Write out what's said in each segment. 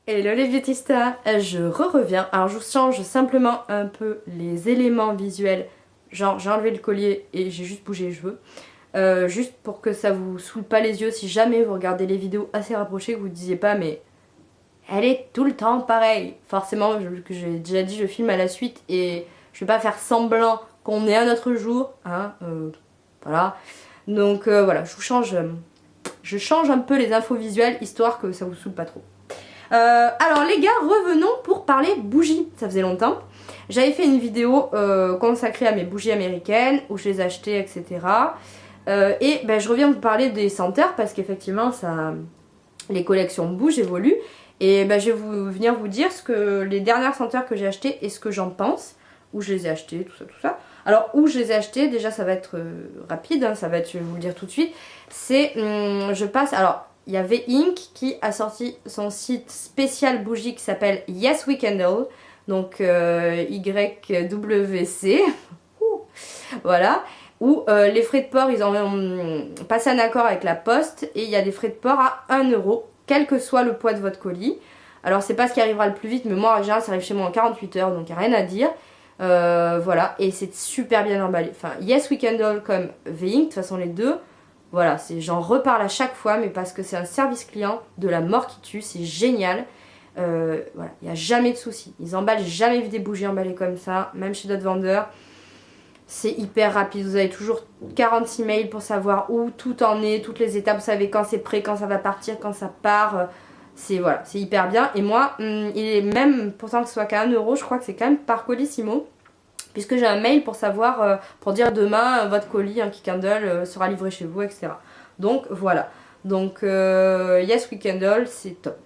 Hello les beautystas, je reviens. Alors je vous change simplement un peu les éléments visuels. Genre j'ai enlevé le collier et j'ai juste bougé les cheveux. Juste pour que ça vous saoule pas les yeux si jamais vous regardez les vidéos assez rapprochées que vous ne disiez pas mais elle est tout le temps pareille. Forcément, que j'ai déjà dit, je filme à la suite et je vais pas faire semblant qu'on est un autre jour. Hein, voilà. Donc voilà, je change un peu les infos visuelles histoire que ça vous saoule pas trop. Alors les gars, revenons pour parler bougies. Ça faisait longtemps. J'avais fait une vidéo consacrée à mes bougies américaines, où je les achetais, etc. Et ben, je reviens vous parler des senteurs parce qu'effectivement, les collections bougent, évoluent. Et ben, je vais venir vous dire les dernières senteurs que j'ai achetées et ce que j'en pense, où je les ai achetées, tout ça, tout ça. Alors, où je les ai achetées, déjà ça va être rapide, hein, je vais vous le dire tout de suite. Je passe, alors... Il y avait Inc qui a sorti son site spécial bougie qui s'appelle Yes We Candle, donc YWC, voilà, où les frais de port, ils ont passé un accord avec la poste et il y a des frais de port à 1 €, quel que soit le poids de votre colis. Alors c'est pas ce qui arrivera le plus vite, mais moi en général ça arrive chez moi en 48 heures, donc il n'y a rien à dire. Voilà, et c'est super bien emballé. Enfin, Yes We Candle comme The Inc, de toute façon les deux. Voilà, j'en reparle à chaque fois, mais parce que c'est un service client de la mort qui tue, c'est génial. Voilà, il n'y a jamais de soucis. Ils emballent jamais vu des bougies emballées comme ça, même chez d'autres vendeurs. C'est hyper rapide, vous avez toujours 46 mails pour savoir où tout en est, toutes les étapes, vous savez quand c'est prêt, quand ça va partir, quand ça part. Voilà, c'est hyper bien. Et moi, il est même, pourtant que ce soit qu'à 1 €, je crois que c'est quand même par Colissimo. Puisque j'ai un mail pour savoir, pour dire demain votre colis, un Candle sera livré chez vous, etc. Donc voilà. Donc Yes We Candle, c'est top.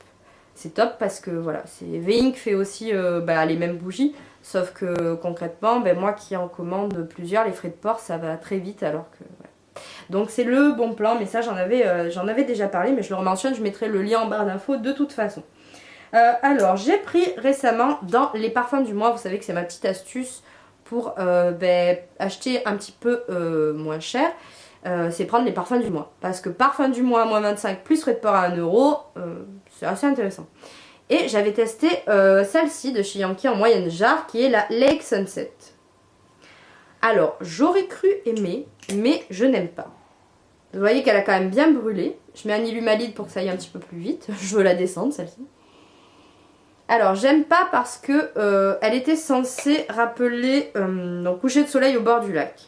C'est top parce que voilà, V-Ink fait aussi les mêmes bougies, sauf que concrètement, moi qui en commande plusieurs, les frais de port ça va très vite alors que... Ouais. Donc c'est le bon plan, mais ça j'en avais déjà parlé, mais je le mentionne, je mettrai le lien en barre d'infos de toute façon. Alors j'ai pris récemment dans les parfums du mois, vous savez que c'est ma petite astuce pour acheter un petit peu moins cher, c'est prendre les parfums du mois. Parce que parfum du mois, moins 25, plus frais de port à 1 €, c'est assez intéressant. Et j'avais testé celle-ci de chez Yankee en moyenne jarre, qui est la Lake Sunset. Alors, j'aurais cru aimer, mais je n'aime pas. Vous voyez qu'elle a quand même bien brûlé. Je mets un Illumalide pour que ça aille un petit peu plus vite. Je veux la descendre, celle-ci. Alors j'aime pas parce que elle était censée rappeler coucher de soleil au bord du lac.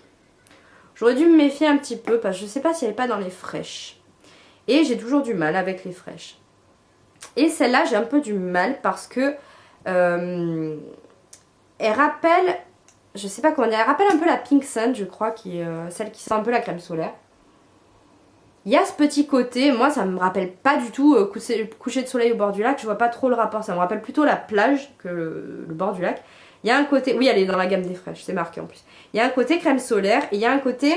J'aurais dû me méfier un petit peu parce que je sais pas si elle est pas dans les fraîches. Et j'ai toujours du mal avec les fraîches. Et celle-là j'ai un peu du mal parce que elle rappelle, je sais pas comment dire, elle rappelle un peu la Pink Sun je crois, qui est celle qui sent un peu la crème solaire. Il y a ce petit côté, moi ça me rappelle pas du tout coucher de soleil au bord du lac, je vois pas trop le rapport, ça me rappelle plutôt la plage que le bord du lac. Il y a un côté, oui elle est dans la gamme des fraîches, c'est marqué en plus. Il y a un côté crème solaire et il y a un côté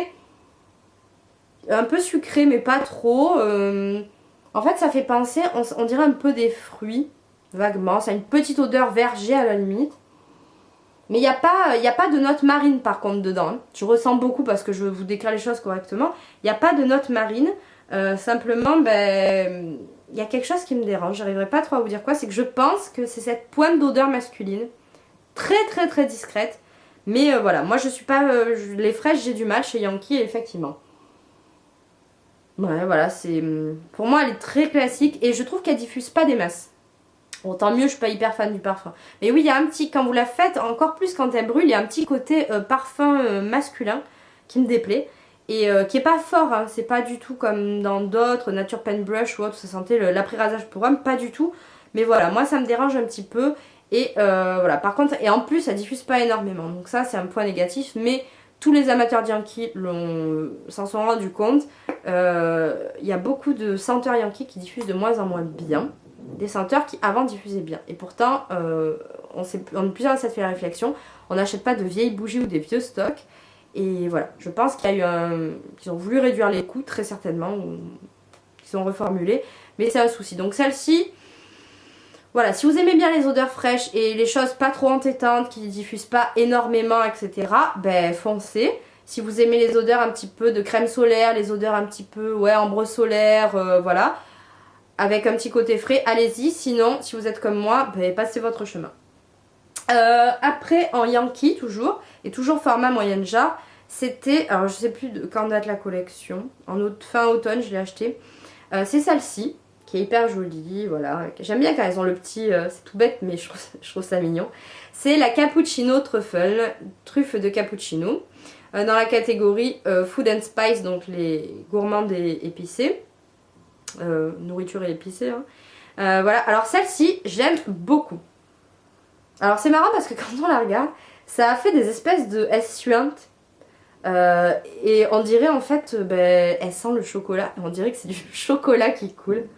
un peu sucré mais pas trop. En fait ça fait penser, on dirait un peu des fruits, vaguement, ça a une petite odeur vergée à la limite. Mais il n'y a pas de note marine par contre dedans. Hein. Je ressens beaucoup parce que je veux vous décrire les choses correctement. Il n'y a pas de note marine. Simplement, il y a quelque chose qui me dérange. J'arriverai pas trop à vous dire quoi. C'est que je pense que c'est cette pointe d'odeur masculine. Très très très discrète. Mais voilà, moi je suis pas... les fraîches j'ai du mal chez Yankee effectivement. Ouais, voilà, pour moi elle est très classique et je trouve qu'elle diffuse pas des masses. Bon, tant mieux, je suis pas hyper fan du parfum. Mais oui, il y a un petit, quand vous la faites, encore plus quand elle brûle, il y a un petit côté parfum masculin qui me déplaît. Et qui est pas fort, hein. C'est pas du tout comme dans d'autres, Nature Pen Brush ou autre, ça sentait l'après-rasage pour homme, pas du tout. Mais voilà, moi ça me dérange un petit peu. Et voilà, par contre, et en plus, ça diffuse pas énormément. Donc ça, c'est un point négatif. Mais tous les amateurs de Yankee s'en sont rendus compte. Il y a beaucoup de senteurs Yankee qui diffusent de moins en moins bien. Des senteurs qui avant diffusaient bien. Et pourtant, on est plusieurs à s'être fait la réflexion. On n'achète pas de vieilles bougies ou des vieux stocks. Et voilà, je pense qu'il y a qu'ils ont voulu réduire les coûts, très certainement. Ou qu'ils ont reformulé. Mais c'est un souci. Donc celle-ci, voilà, si vous aimez bien les odeurs fraîches et les choses pas trop entêtantes, qui diffusent pas énormément, etc., foncez. Si vous aimez les odeurs un petit peu de crème solaire, les odeurs un petit peu, ambre solaire, voilà. avec un petit côté frais, allez-y. Sinon, si vous êtes comme moi, bah, passez votre chemin. Après, en Yankee, toujours, et toujours format moyenne jarre, c'était, alors je sais plus de quand date la collection, fin automne, je l'ai acheté. C'est celle-ci, qui est hyper jolie, voilà. J'aime bien quand elles ont le petit, c'est tout bête, mais je trouve ça mignon. C'est la Cappuccino Truffle, truffe de cappuccino, dans la catégorie Food and Spice, donc les gourmandes et épicées. Nourriture et épicée, hein. Voilà, alors celle-ci, j'aime beaucoup. Alors c'est marrant parce que quand on la regarde, ça a fait des espèces de S suintes. Et on dirait en fait, elle sent le chocolat. On dirait que c'est du chocolat qui coule.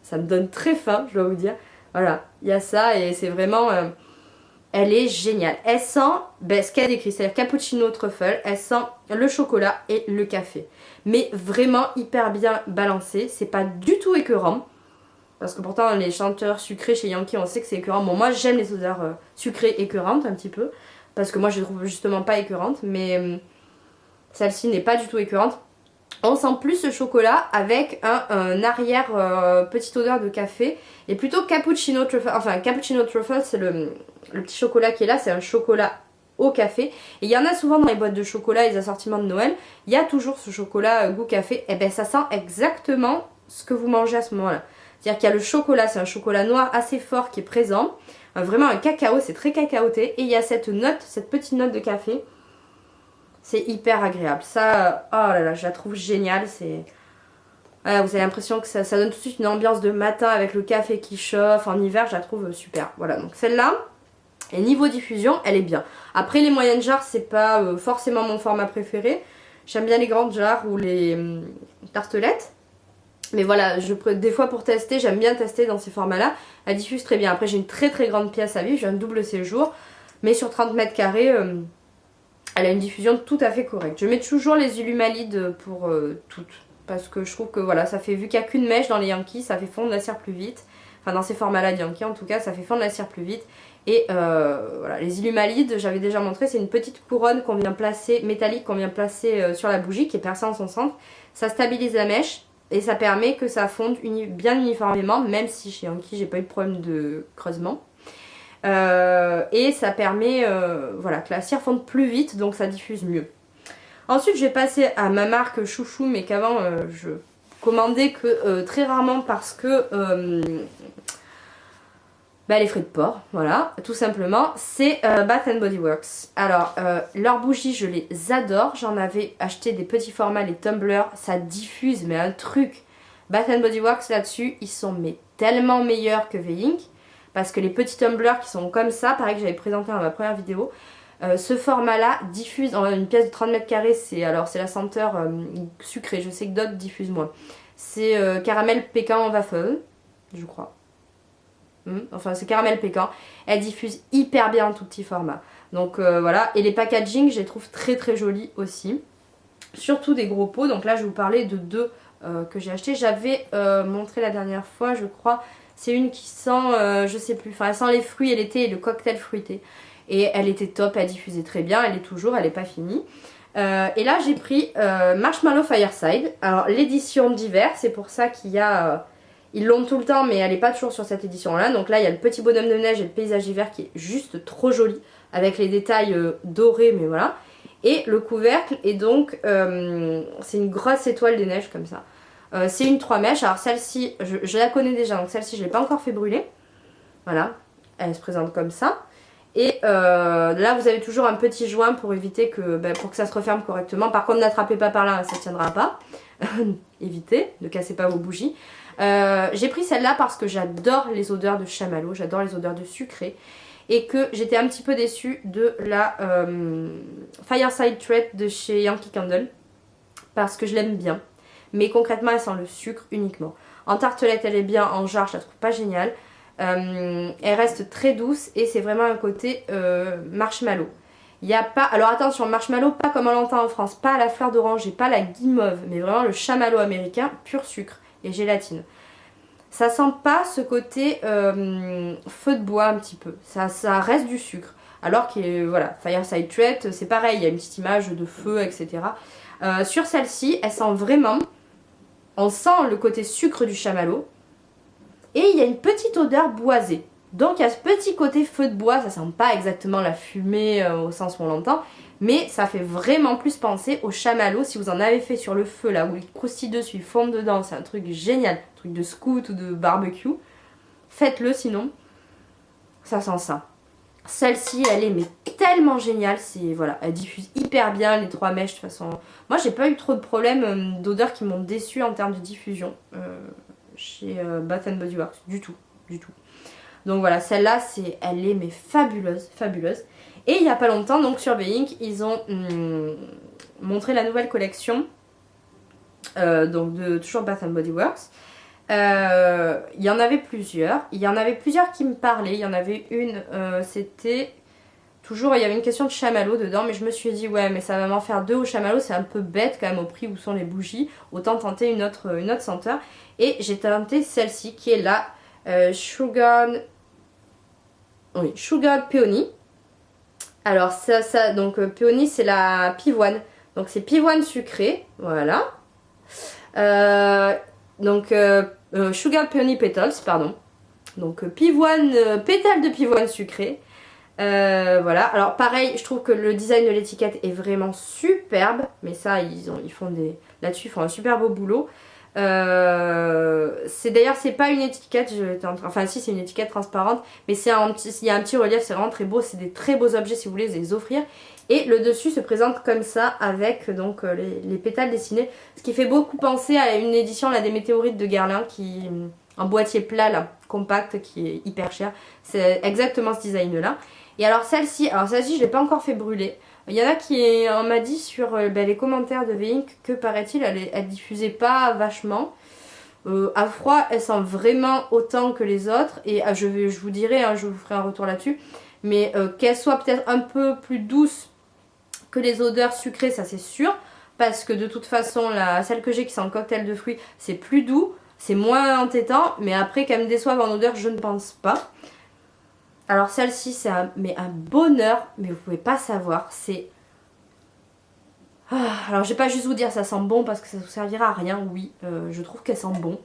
Ça me donne très faim, je dois vous dire. Voilà, il y a ça et c'est vraiment... elle est géniale. Elle sent ce qu'elle décrit, c'est-à-dire cappuccino truffle. Elle sent le chocolat et le café. Mais vraiment hyper bien balancé. C'est pas du tout écœurant. Parce que pourtant les chanteurs sucrés chez Yankee, on sait que c'est écœurant. Bon, moi j'aime les odeurs sucrées écœurantes un petit peu. Parce que moi je les trouve justement pas écœurantes. Mais celle-ci n'est pas du tout écœurante. On sent plus ce chocolat avec un arrière petite odeur de café. Et plutôt cappuccino truffle. Enfin, cappuccino truffle, c'est le petit chocolat qui est là. C'est un chocolat au café. Et il y en a souvent dans les boîtes de chocolat, les assortiments de Noël. Il y a toujours ce chocolat goût café. Et ça sent exactement ce que vous mangez à ce moment-là. C'est-à-dire qu'il y a le chocolat, c'est un chocolat noir assez fort qui est présent. Vraiment un cacao, c'est très cacaoté. Et il y a cette note, cette petite note de café. C'est hyper agréable. Ça, oh là là, je la trouve géniale. C'est... Voilà, vous avez l'impression que ça donne tout de suite une ambiance de matin avec le café qui chauffe. En hiver, je la trouve super. Voilà, donc celle-là, et niveau diffusion, elle est bien. Après, les moyennes jarres, c'est pas forcément mon format préféré. J'aime bien les grandes jarres ou les tartelettes. Mais voilà, des fois pour tester, j'aime bien tester dans ces formats-là. Elle diffuse très bien. Après, j'ai une très très grande pièce à vivre. J'ai un double séjour. Mais sur 30 mètres carrés, elle a une diffusion tout à fait correcte. Je mets toujours les Illumalides pour toutes. Parce que je trouve que voilà, ça fait, vu qu'il n'y a qu'une mèche dans les Yankees, ça fait fondre la cire plus vite. Enfin, dans ces formats-là de Yankee, en tout cas, ça fait fondre la cire plus vite. Et voilà, les Illumalides, j'avais déjà montré, c'est une petite couronne qu'on vient placer, métallique, qu'on vient placer sur la bougie, qui est percée en son centre. Ça stabilise la mèche. Et ça permet que ça fonde bien uniformément, même si chez Yankee j'ai pas eu de problème de creusement. Et ça permet voilà, que la cire fonde plus vite, donc ça diffuse mieux. Ensuite je vais passer à ma marque chouchou, mais qu'avant je commandais que très rarement parce que les frais de port, voilà, tout simplement, c'est Bath & Body Works. Alors, leurs bougies, je les adore. J'en avais acheté des petits formats, les tumblers, ça diffuse, mais un truc. Bath & Body Works, là-dessus, ils sont mais tellement meilleurs que V-Ink. Parce que les petits tumblers qui sont comme ça, pareil que j'avais présenté dans ma première vidéo, ce format-là diffuse, en une pièce de 30 mètres carrés, c'est la senteur sucrée. Je sais que d'autres diffusent moins. C'est caramel pécan en waffle, je crois. Enfin c'est caramel pécan. Elle diffuse hyper bien en tout petit format. Donc voilà. Et les packaging je les trouve très très jolis aussi. Surtout des gros pots. Donc là je vais vous parler de deux que j'ai acheté. J'avais montré la dernière fois je crois. C'est une qui sent je sais plus. Enfin elle sent les fruits et l'été et le cocktail fruité. Et elle était top. Elle diffusait très bien. Elle est toujours. Elle n'est pas finie. Et là j'ai pris Marshmallow Fireside. Alors l'édition d'hiver. C'est pour ça qu'il y a... Ils l'ont tout le temps mais elle n'est pas toujours sur cette édition là. Donc là il y a le petit bonhomme de neige et le paysage d'hiver qui est juste trop joli. Avec les détails dorés mais voilà. Et le couvercle est donc c'est une grosse étoile des neiges comme ça. C'est une 3 mèches. Alors celle-ci je la connais déjà. Donc celle-ci je ne l'ai pas encore fait brûler. Voilà. Elle se présente comme ça. Et là vous avez toujours un petit joint pour éviter que, pour que ça se referme correctement. Par contre n'attrapez pas par là, ça ne tiendra pas. Évitez, ne cassez pas vos bougies. J'ai pris celle-là parce que j'adore les odeurs de chamallow, j'adore les odeurs de sucré. Et que j'étais un petit peu déçue de la Fireside Treat de chez Yankee Candle. Parce que je l'aime bien. Mais concrètement elle sent le sucre uniquement. En tartelette elle est bien, en jarre je la trouve pas géniale. Elle reste très douce et c'est vraiment un côté marshmallow. Il n'y a pas... Alors attention, marshmallow pas comme on l'entend en France, pas la fleur d'oranger, pas la guimauve, mais vraiment le chamallow américain, pur sucre et gélatine. Ça sent pas ce côté feu de bois un petit peu, ça reste du sucre. Alors que voilà, Fireside Treat c'est pareil, il y a une petite image de feu etc. Sur celle-ci, elle sent vraiment... On sent le côté sucre du chamallow. Et il y a une petite odeur boisée. Donc il y a ce petit côté feu de bois, ça sent pas exactement la fumée au sens où on l'entend, mais ça fait vraiment plus penser au chamallow. Si vous en avez fait sur le feu là, où il croustille dessus, il fonde dedans, c'est un truc génial, un truc de scout ou de barbecue. Faites-le sinon, ça sent ça. Celle-ci, elle est mais tellement géniale, c'est voilà, elle diffuse hyper bien les 3 mèches de toute façon. Moi, j'ai pas eu trop de problèmes d'odeurs qui m'ont déçu en termes de diffusion chez Bath Body Works, du tout, du tout. Donc voilà, celle-là, elle est mais fabuleuse, fabuleuse. Et il y a pas longtemps, donc sur Beyink, ils ont montré la nouvelle collection, donc de toujours Bath Body Works. Il y en avait plusieurs. Il y en avait plusieurs qui me parlaient. Il y en avait une, c'était toujours, il y avait une question de chamallow dedans, mais je me suis dit ouais, mais ça va m'en faire 2 au chamallow, c'est un peu bête quand même au prix où sont les bougies. Autant tenter une autre senteur. Et j'ai tenté celle-ci qui est la Sugar Peony. Alors donc Peony, c'est la pivoine. Donc c'est pivoine sucrée, voilà. Sugar Peony Petals, pardon. Donc pivoine, pétales de pivoine sucrée. Voilà, alors pareil, je trouve que le design de l'étiquette est vraiment superbe. Mais ça, ils font là-dessus, ils font un super beau boulot. D'ailleurs, c'est pas une étiquette, enfin si, c'est une étiquette transparente, mais il y a un petit relief, c'est vraiment très beau. C'est des très beaux objets si vous voulez les offrir. Et le dessus se présente comme ça avec donc les pétales dessinés, ce qui fait beaucoup penser à une édition là, des météorites de Guerlain, en boîtier plat là, compact, qui est hyper cher. C'est exactement ce design là. Et alors celle-ci, je l'ai pas encore fait brûler. Il y en a on m'a dit sur les commentaires de Beyink que paraît-il elle diffusait pas vachement. À froid, elle sent vraiment autant que les autres. Et je vous dirai, je vous ferai un retour là-dessus. Mais qu'elle soit peut-être un peu plus douce que les odeurs sucrées, ça c'est sûr. Parce que de toute façon, celle que j'ai qui sent le cocktail de fruits, c'est plus doux. C'est moins entêtant. Mais après, qu'elle me déçoive en odeur, je ne pense pas. Alors celle-ci, c'est un bonheur, mais vous pouvez pas savoir. Alors je vais pas juste vous dire ça sent bon parce que ça vous servira à rien. Oui, je trouve qu'elle sent bon.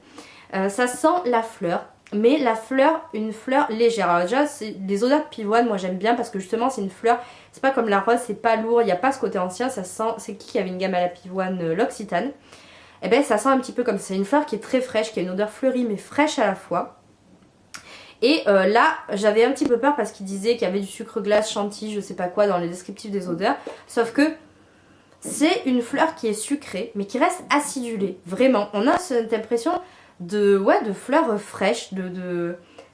Ça sent la fleur, mais la fleur, une fleur légère. Alors déjà, c'est des odeurs de pivoine, moi j'aime bien parce que justement c'est une fleur, c'est pas comme la rose, c'est pas lourd, il n'y a pas ce côté ancien, ça sent, c'est qui avait une gamme à la pivoine, l'Occitane. Et ben ça sent un petit peu comme ça, c'est une fleur qui est très fraîche, qui a une odeur fleurie mais fraîche à la fois. Et là, j'avais un petit peu peur parce qu'il disait qu'il y avait du sucre glace, chantilly, je sais pas quoi dans les descriptifs des odeurs. Sauf que c'est une fleur qui est sucrée, mais qui reste acidulée. Vraiment, on a cette impression de fleur fraîche,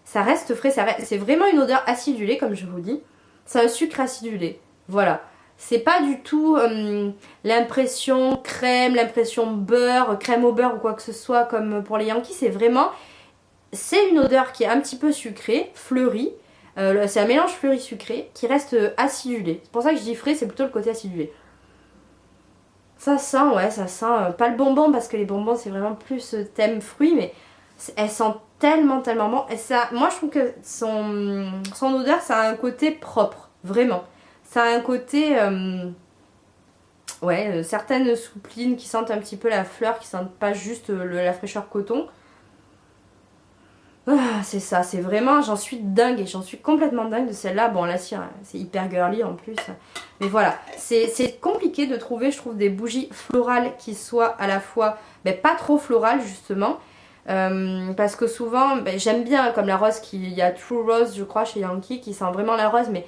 ça reste frais, c'est vraiment une odeur acidulée comme je vous dis. C'est un sucre acidulé, voilà. C'est pas du tout l'impression crème, l'impression beurre, crème au beurre ou quoi que ce soit comme pour les Yankees, c'est vraiment... C'est une odeur qui est un petit peu sucrée, fleurie. C'est un mélange fleuri-sucré qui reste acidulé. C'est pour ça que je dis frais, c'est plutôt le côté acidulé. Ça sent, pas le bonbon parce que les bonbons c'est vraiment plus thème fruits, mais elle sent tellement bon. Et ça, moi je trouve que son odeur, ça a un côté propre, vraiment. Ça a un côté... certaines souplines qui sentent un petit peu la fleur, qui sentent pas juste la fraîcheur coton. Ah, c'est ça, c'est vraiment, j'en suis dingue et j'en suis complètement dingue de celle-là. Bon, la cire, c'est hyper girly en plus. Mais voilà, c'est compliqué de trouver, je trouve, des bougies florales qui soient à la fois pas trop florales justement. Parce que souvent, j'aime bien comme la rose, il y a True Rose, je crois, chez Yankee, qui sent vraiment la rose, mais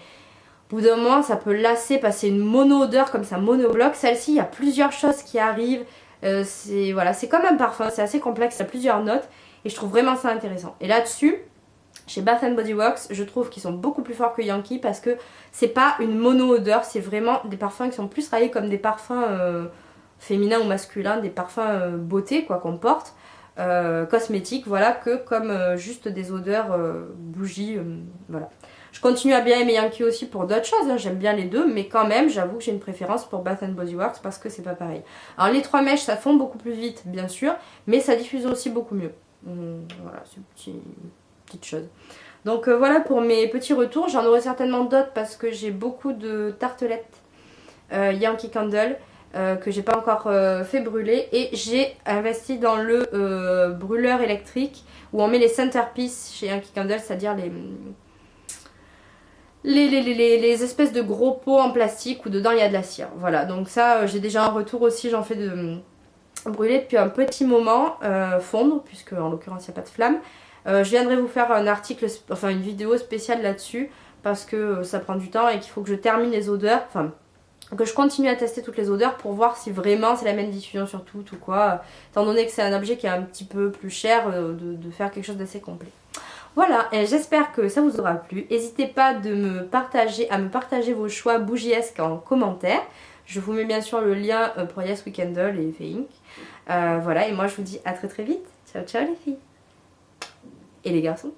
au bout d'un moment, ça peut lasser, passer une mono-odeur comme ça, monobloc. Celle-ci, il y a plusieurs choses qui arrivent. C'est comme un parfum, c'est assez complexe, il y a plusieurs notes. Et je trouve vraiment ça intéressant. Et là-dessus, chez Bath Body Works, je trouve qu'ils sont beaucoup plus forts que Yankee parce que c'est pas une mono-odeur, c'est vraiment des parfums qui sont plus travaillés comme des parfums féminins ou masculins, des parfums beauté quoi qu'on porte, cosmétiques, voilà, que comme juste des odeurs bougies, voilà. Je continue à bien aimer Yankee aussi pour d'autres choses, hein. J'aime bien les deux, mais quand même, j'avoue que j'ai une préférence pour Bath Body Works parce que c'est pas pareil. Alors les 3 mèches, ça fond beaucoup plus vite, bien sûr, mais ça diffuse aussi beaucoup mieux. Voilà, c'est une petite chose. Donc voilà pour mes petits retours. J'en aurai certainement d'autres parce que j'ai beaucoup de tartelettes Yankee Candle. que j'ai pas encore fait brûler. Et j'ai investi dans le brûleur électrique où on met les centerpieces chez Yankee Candle, c'est-à-dire les espèces de gros pots en plastique où dedans il y a de la cire. Voilà, donc ça j'ai déjà un retour aussi, j'en fais de brûler depuis un petit moment, fondre, puisque en l'occurrence il n'y a pas de flamme. Je viendrai vous faire un article, enfin une vidéo spéciale là-dessus, parce que ça prend du temps et qu'il faut que je termine les odeurs, enfin que je continue à tester toutes les odeurs pour voir si vraiment c'est la même diffusion sur toutes ou quoi, étant donné que c'est un objet qui est un petit peu plus cher, de faire quelque chose d'assez complet. Voilà, et j'espère que ça vous aura plu. N'hésitez pas à me partager vos choix bougiesques en commentaire. Je vous mets bien sûr le lien pour Yes We Candle et Fink. Voilà, et moi je vous dis à très très vite. Ciao ciao les filles. Et les garçons.